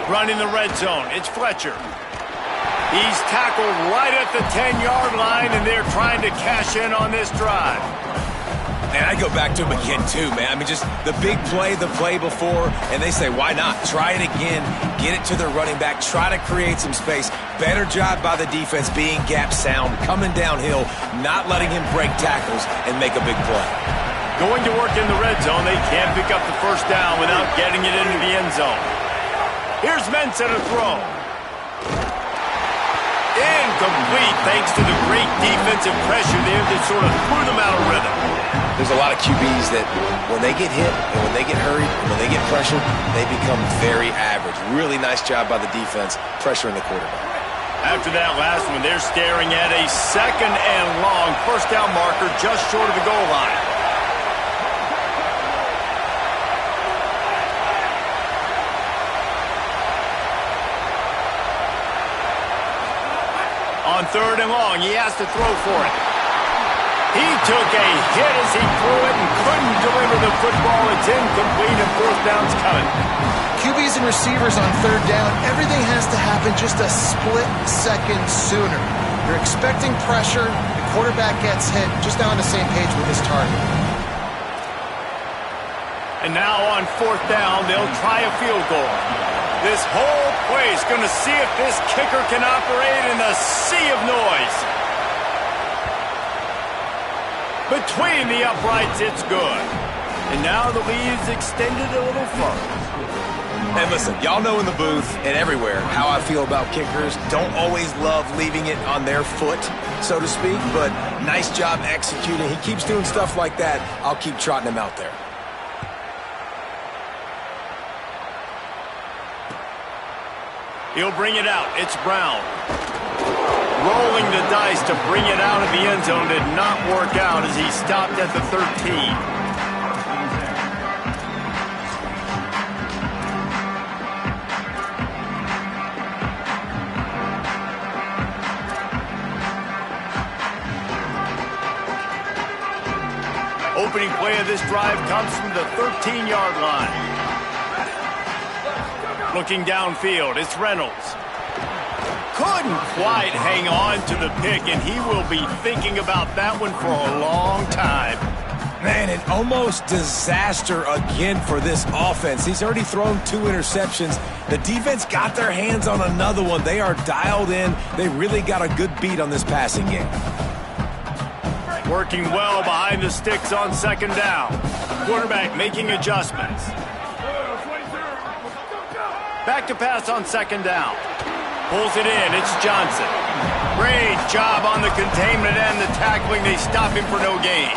S1: Running the red zone, it's Fletcher. He's tackled right at the 10-yard line, and they're trying to cash in on this drive.
S3: And I go back to him again, too, man. I mean, just the big play, the play before, and they say, why not? Try it again, get it to their running back, try to create some space. Better job by the defense being gap sound, coming downhill, not letting him break tackles and make a big play.
S1: Going to work in the red zone, they can't pick up the first down without getting it into the end zone. Here's Mensah to throw. Incomplete thanks to the great defensive pressure there that sort of threw them out of rhythm.
S3: There's a lot of QBs that when they get hit and when they get hurried and when they get pressured, they become very average. Really nice job by the defense pressuring the quarterback.
S1: After that last one, they're staring at a 2nd and long first down marker just short of the goal line. On 3rd and long, he has to throw for it. He took a hit as he threw it and couldn't deliver the football. It's incomplete and 4th down's coming.
S4: QBs and receivers on 3rd down, everything has to happen just a split second sooner. You're expecting pressure, the quarterback gets hit, just now on the same page with his target.
S1: And now on 4th down, they'll try a field goal. This whole play is going to see if this kicker can operate in a sea of noise. Between the uprights, it's good. And now the lead's extended a little further.
S3: And listen, y'all know in the booth and everywhere how I feel about kickers. Don't always love leaving it on their foot, so to speak, but nice job executing. He keeps doing stuff like that. I'll keep trotting him out there.
S1: He'll bring it out. It's Brown. Rolling the dice to bring it out of the end zone did not work out as he stopped at the 13. Opening play of this drive comes from the 13-yard line. Looking downfield, it's Reynolds. Couldn't quite hang on to the pick, and he will be thinking about that one for a long time.
S3: Man, an almost disaster again for this offense. He's already thrown 2 interceptions. The defense got their hands on another one. They are dialed in. They really got a good beat on this passing game.
S1: Working well behind the sticks on 2nd down. Quarterback making adjustments. Back to pass on 2nd down. Pulls it in. It's Johnson. Great job on the containment and the tackling. They stop him for no gain.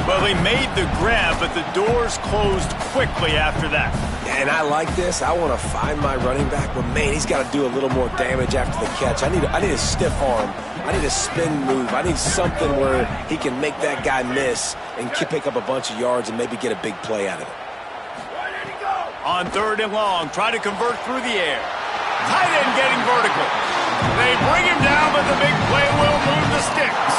S1: Well, he made the grab, but the doors closed quickly after that.
S3: And I like this. I want to find my running back, but man, he's got to do a little more damage after the catch. I need a stiff arm. I need a spin move. I need something where he can make that guy miss and pick up a bunch of yards and maybe get a big play out of it.
S1: On 3rd and long, try to convert through the air. Tight end getting vertical. They bring him down, but the big play will move the sticks.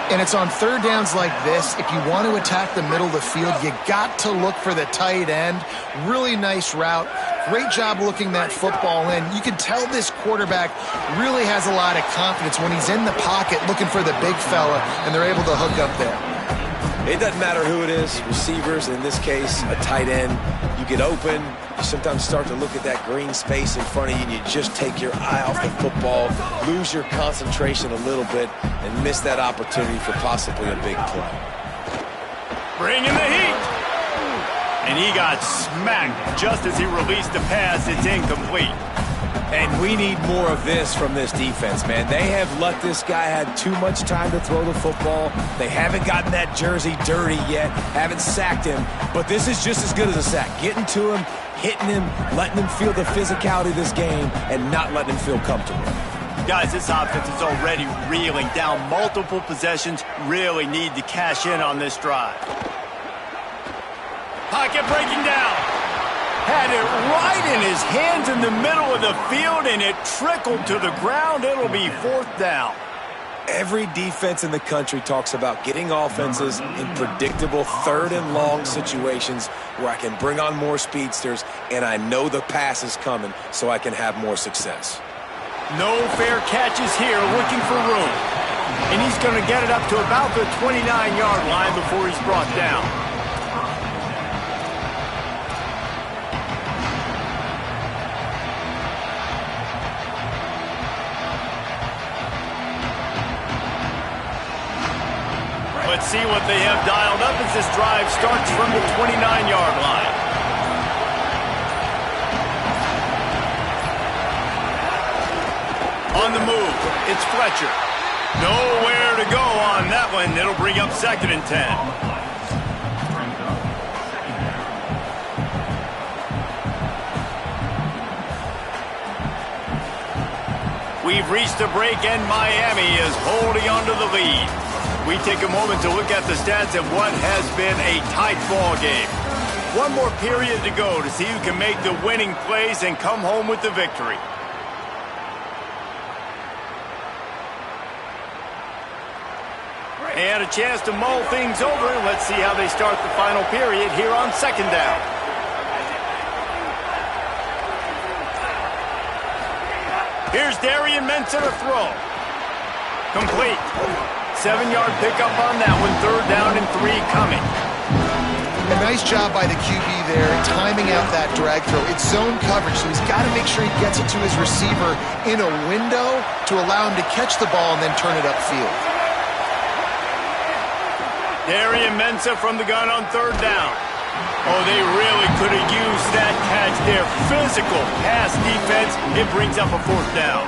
S4: And it's on 3rd downs like this. If you want to attack the middle of the field, you got to look for the tight end. Really nice route. Great job looking that football in. You can tell this quarterback really has a lot of confidence when he's in the pocket looking for the big fella, and they're able to hook up there.
S3: It doesn't matter who it is, receivers, in this case, a tight end. You get open, you sometimes start to look at that green space in front of you, and you just take your eye off the football, lose your concentration a little bit, and miss that opportunity for possibly a big play.
S1: Bringing the heat. And he got smacked just as he released the pass. It's incomplete.
S3: And we need more of this from this defense, man. They have let this guy have too much time to throw the football. They haven't gotten that jersey dirty yet, haven't sacked him. But this is just as good as a sack. Getting to him, hitting him, letting him feel the physicality of this game, and not letting him feel comfortable.
S1: Guys, this offense is already reeling down multiple possessions. Really need to cash in on this drive. Pocket breaking down. Had it right in his hands in the middle of the field, and it trickled to the ground. It'll be 4th down.
S3: Every defense in the country talks about getting offenses in predictable 3rd and long situations where I can bring on more speedsters, and I know the pass is coming, so I can have more success.
S1: No fair catches here, looking for room. And he's going to get it up to about the 29-yard line before he's brought down. Let's see what they have dialed up as this drive starts from the 29-yard line. On the move, it's Fletcher. Nowhere to go on that one. It'll bring up 2nd and 10. We've reached a break, and Miami is holding on to the lead. We take a moment to look at the stats of what has been a tight ball game. One more period to go to see who can make the winning plays and come home with the victory. And a chance to mull things over. Let's see how they start the final period here on 2nd down. Here's Darian Mensah to throw. Complete. 7-yard pickup on that one. 3rd down and 3 coming.
S4: A nice job by the QB there, timing out that drag throw. It's zone coverage, so he's got to make sure he gets it to his receiver in a window to allow him to catch the ball and then turn it upfield.
S1: Darian Mensah from the gun on 3rd down. Oh, they really could have used that catch there. Physical pass defense. It brings up a 4th down.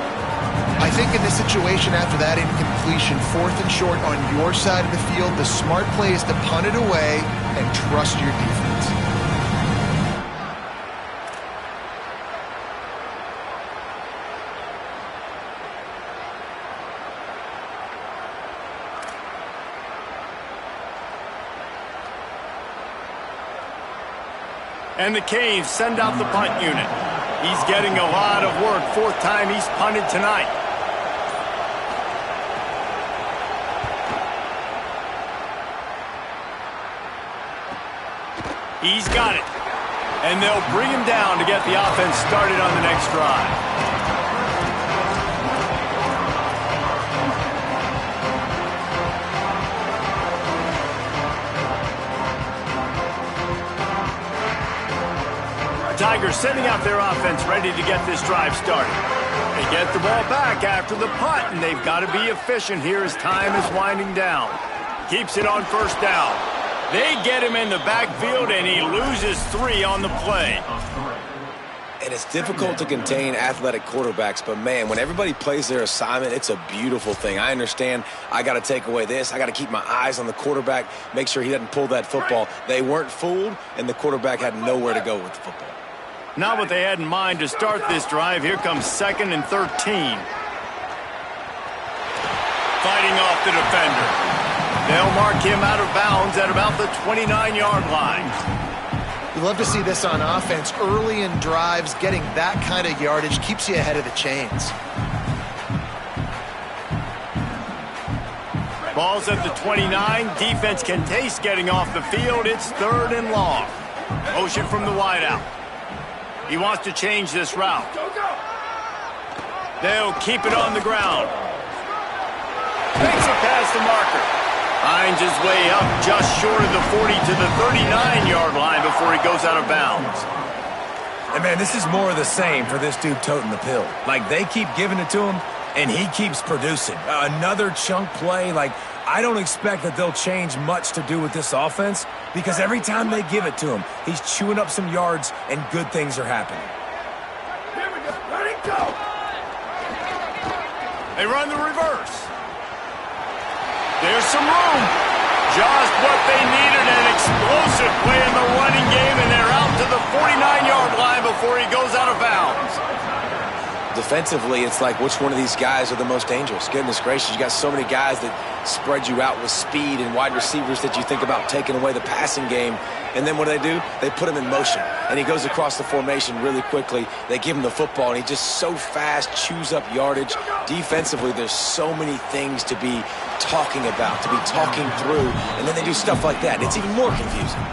S4: I think in this situation after that incompletion, 4th and short on your side of the field, the smart play is to punt it away and trust your defense.
S1: And the Canes send out the punt unit. He's getting a lot of work. 4th time he's punted tonight. He's got it. And they'll bring him down to get the offense started on the next drive. Tigers sending out their offense ready to get this drive started. They get the ball back after the punt, and they've got to be efficient here as time is winding down. Keeps it on 1st down. They get him in the backfield, and he loses 3 on the play.
S3: And it's difficult to contain athletic quarterbacks, but, man, when everybody plays their assignment, it's a beautiful thing. I understand I got to take away this. I got to keep my eyes on the quarterback, make sure he doesn't pull that football. They weren't fooled, and the quarterback had nowhere to go with the football.
S1: Not what they had in mind to start this drive. Here comes 2nd and 13. Fighting off the defender. They'll mark him out of bounds at about the 29-yard line.
S4: You love to see this on offense. Early in drives, getting that kind of yardage keeps you ahead of the chains.
S1: Ball's at the 29. Defense can taste getting off the field. It's 3rd and long. Motion from the wideout. He wants to change this route. They'll keep it on the ground. Makes it past the marker. Finds his way up just short of the 40 to the 39-yard line before he goes out of bounds.
S3: And, man, this is more of the same for this dude toting the pill. Like, they keep giving it to him, and he keeps producing. Another chunk play. Like, I don't expect that they'll change much to do with this offense because every time they give it to him, he's chewing up some yards and good things are happening.
S6: Here we go. Ready?
S1: They run the reverse. There's some room. Just what they needed, an explosive play in the running game, and they're out to the 49-yard line before he goes out of bounds.
S3: Defensively, it's like, which one of these guys are the most dangerous? Goodness gracious, you got so many guys that spread you out with speed and wide receivers that you think about taking away the passing game. And then what do? They put him in motion. And he goes across the formation really quickly. They give him the football, and he just so fast chews up yardage. Defensively, there's so many things to be talking about, to be talking through. And then they do stuff like that. It's even more confusing.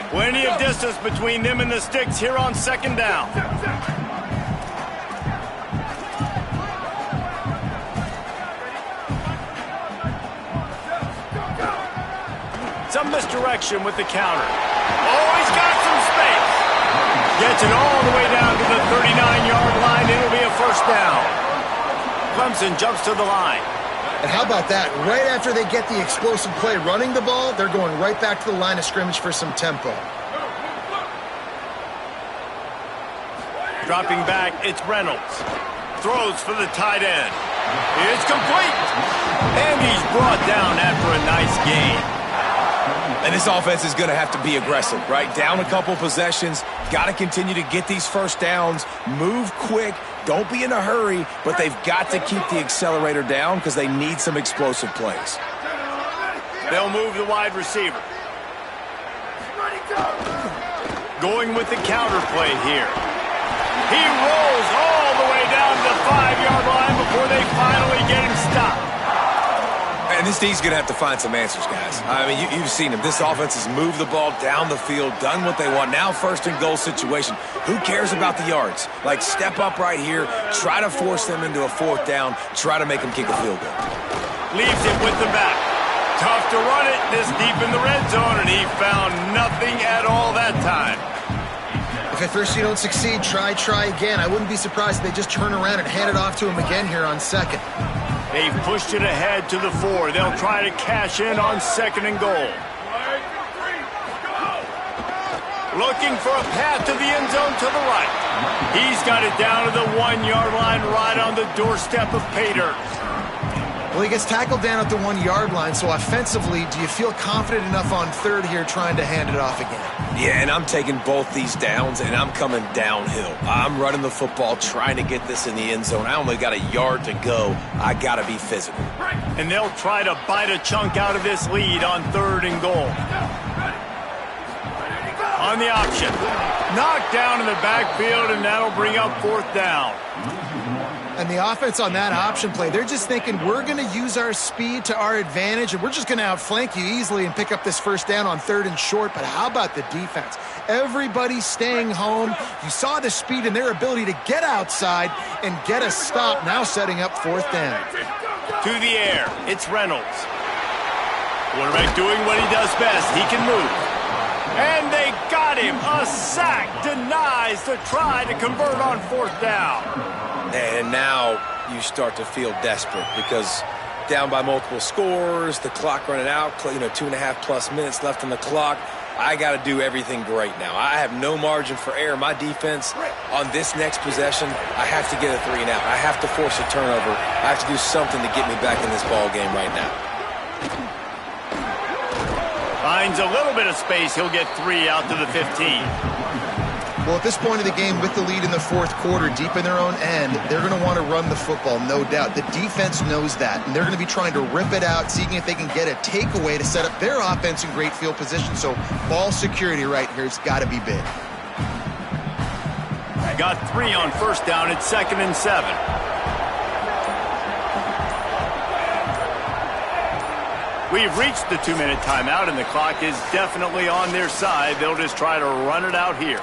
S1: Plenty of distance between them and the sticks here on second down. Some misdirection with the counter. Oh, he's got some space. Gets it all the way down to the 39-yard line. It'll be a first down. Clemson jumps to the line.
S4: And how about that? Right after they get the explosive play running the ball, they're going right back to the line of scrimmage for some tempo.
S1: Dropping back, it's Reynolds. Throws for the tight end. It's complete. And he's brought down after a nice gain.
S3: And this offense is going to have to be aggressive, right? Down a couple possessions. Got to continue to get these first downs. Move quick. Don't be in a hurry, but they've got to keep the accelerator down because they need some explosive plays.
S1: They'll move the wide receiver. Going with the counter play here. He rolls all the way down to the 5-yard line before they finally get him stopped.
S3: And this D's going to have to find some answers, guys. I mean, you've seen him. This offense has moved the ball down the field, done what they want. Now first and goal situation. Who cares about the yards? Like, step up right here, try to force them into a fourth down, try to make them kick a field goal.
S1: Leaves it with the back. Tough to run it this deep in the red zone, and he found nothing at all that time.
S4: If at first you don't succeed, try again. I wouldn't be surprised if they just turn around and hand it off to him again here on second.
S1: They've pushed it ahead to the 4. They'll try to cash in on second and goal. Looking for a path to the end zone to the right. He's got it down to the 1-yard line right on the doorstep of pay dirt.
S4: Well, he gets tackled down at the 1-yard line, so offensively, do you feel confident enough on third here trying to hand it off again?
S3: Yeah, and I'm taking both these downs, and I'm coming downhill. I'm running the football, trying to get this in the end zone. I only got a yard to go. I got to be physical.
S1: And they'll try to bite a chunk out of this lead on third and goal. On the option. Knocked down in the backfield, and that'll bring up fourth down.
S4: And the offense on that option play, they're just thinking we're going to use our speed to our advantage, and we're just going to outflank you easily and pick up this first down on third and short. But how about the defense? Everybody's staying home. You saw the speed and their ability to get outside and get a stop, now setting up fourth down.
S1: To the air, it's Reynolds. Quarterback doing what he does best. He can move. And they got him. A sack denies the try to convert on fourth down.
S3: And now you start to feel desperate because down by multiple scores, the clock running out, 2.5+ minutes left on the clock. I got to do everything great now. I have no margin for error. My defense on this next possession, I have to get a 3-and-out. I have to force a turnover. I have to do something to get me back in this ball game right now.
S1: Finds a little bit of space. He'll get 3 out to the 15.
S4: Well, at this point of the game, with the lead in the fourth quarter, deep in their own end, they're going to want to run the football, no doubt. The defense knows that, and they're going to be trying to rip it out, seeing if they can get a takeaway to set up their offense in great field position. So ball security right here has got to be big.
S1: Got 3 on first down. It's 2nd and 7. We've reached the 2-minute timeout, and the clock is definitely on their side. They'll just try to run it out here.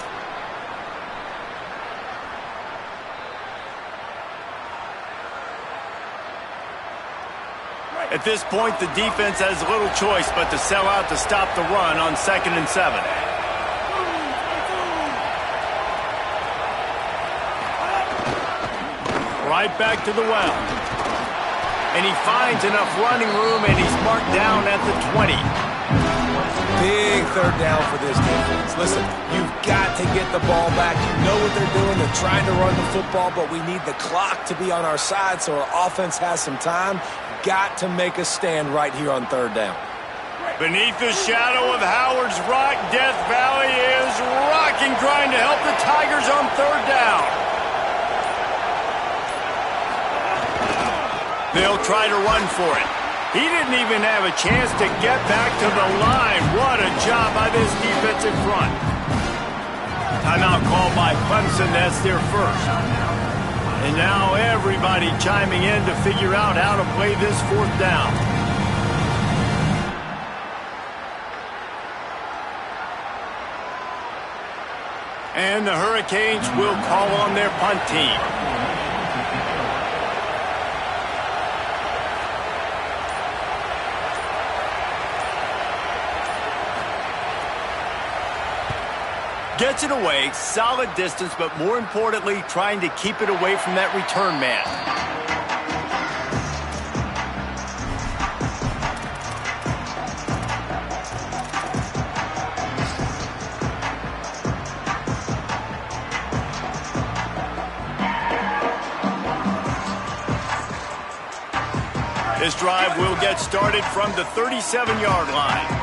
S1: At this point, the defense has little choice but to sell out to stop the run on 2nd and 7. Right back to the well. And he finds enough running room, and he's marked down at the 20.
S3: Big third down for this defense. Listen, you've got to get the ball back. You know what they're doing. They're trying to run the football, but we need the clock to be on our side so our offense has some time. Got to make a stand right here on third down.
S1: Beneath the shadow of Howard's Rock, Death Valley is rocking, trying to help the Tigers on third down. They'll try to run for it. He didn't even have a chance to get back to the line. What a job by this defensive front. Timeout called by Clemson. That's their first. And now everybody chiming in to figure out how to play this fourth down. And the Hurricanes will call on their punt team. Gets it away, solid distance, but more importantly, trying to keep it away from that return man. This drive will get started from the 37-yard line.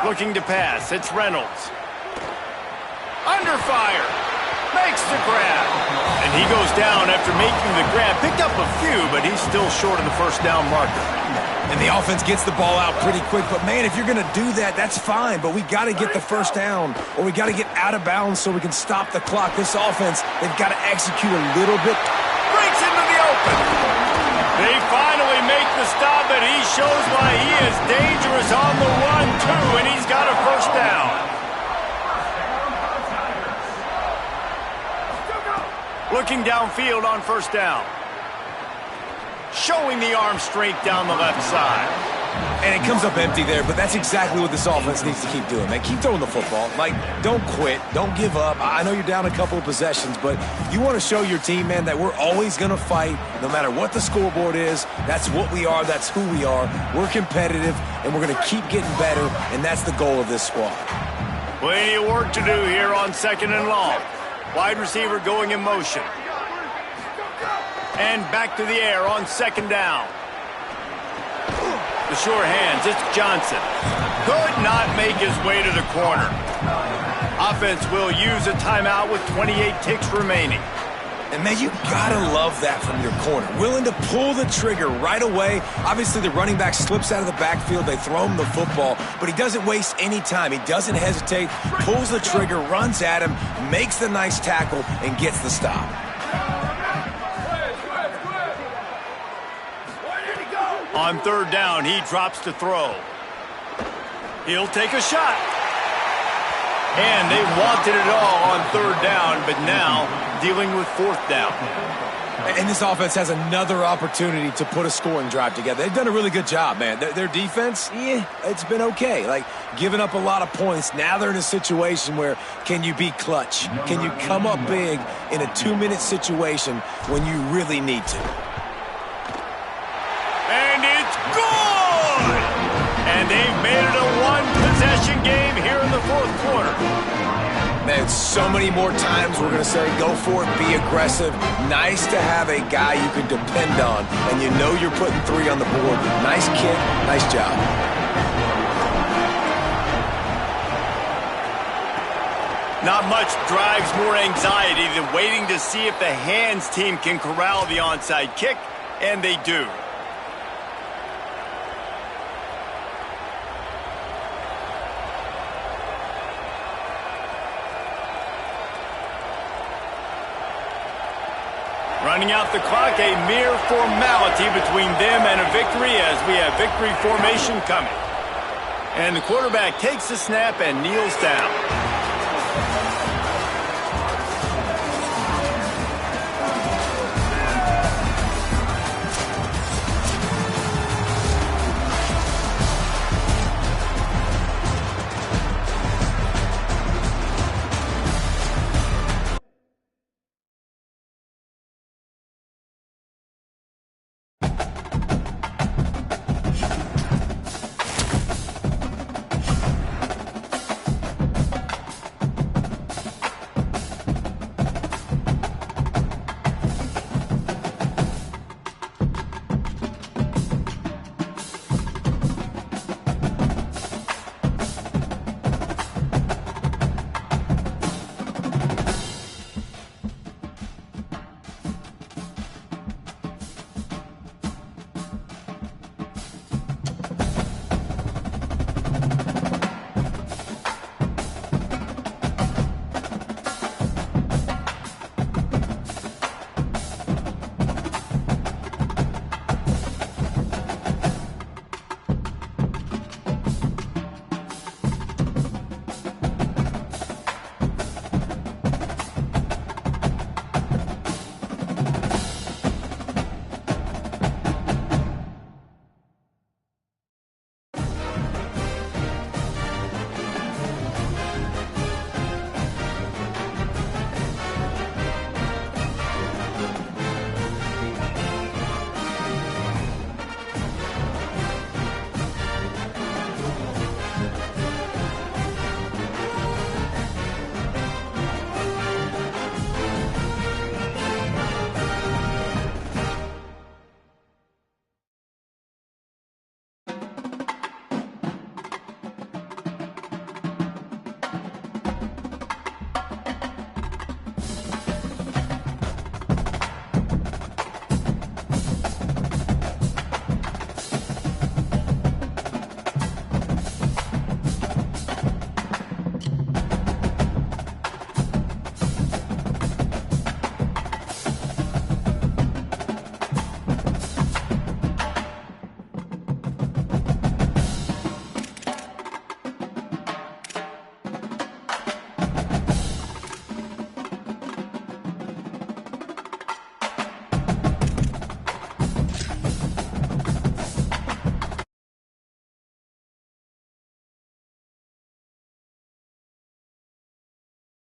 S1: Looking to pass, it's Reynolds. Under fire, makes the grab. And he goes down after making the grab. Picked up a few, but he's still short of the first down marker.
S3: And the offense gets the ball out pretty quick. But, man, if you're going to do that, that's fine. But we got to get the first down, or we got to get out of bounds so we can stop the clock. This offense, they've got to execute a little bit.
S1: Breaks into the open. They finally make the stop, but he shows why he is dangerous on the run, too, and he's got a first down. Looking downfield on first down. Showing the arm strength down the left side.
S3: And it comes up empty there, but that's exactly what this offense needs to keep doing, man. Keep throwing the football. Like, don't quit. Don't give up. I know you're down a couple of possessions, but you want to show your team, man, that we're always going to fight no matter what the scoreboard is. That's what we are. That's who we are. We're competitive, and we're going to keep getting better, and that's the goal of this squad.
S1: Plenty of work to do here on second and long. Wide receiver going in motion. And back to the air on second down. The sure hands, it's Johnson. Could not make his way to the corner. Offense will use a timeout with 28 ticks remaining.
S3: And, man, you gotta love that from your corner. Willing to pull the trigger right away. Obviously, the running back slips out of the backfield. They throw him the football, but he doesn't waste any time. He doesn't hesitate, pulls the trigger, runs at him, makes the nice tackle, and gets the stop.
S1: On third down, he drops to throw. He'll take a shot. And they wanted it all on third down, but now dealing with fourth down.
S3: And this offense has another opportunity to put a scoring drive together. They've done a really good job, man. Their defense, it's been okay. Like, giving up a lot of points. Now they're in a situation where can you be clutch? Can you come up big in a 2-minute situation when you really need to?
S1: And it's good! And they've made it a one-possession game here in the fourth quarter.
S3: Man, so many more times we're going to say, go for it, be aggressive. Nice to have a guy you can depend on, and you know you're putting 3 on the board. Nice kick, nice job.
S1: Not much drives more anxiety than waiting to see if the hands team can corral the onside kick, and they do. Running out the clock, a mere formality between them and a victory as we have victory formation coming. And the quarterback takes the snap and kneels down.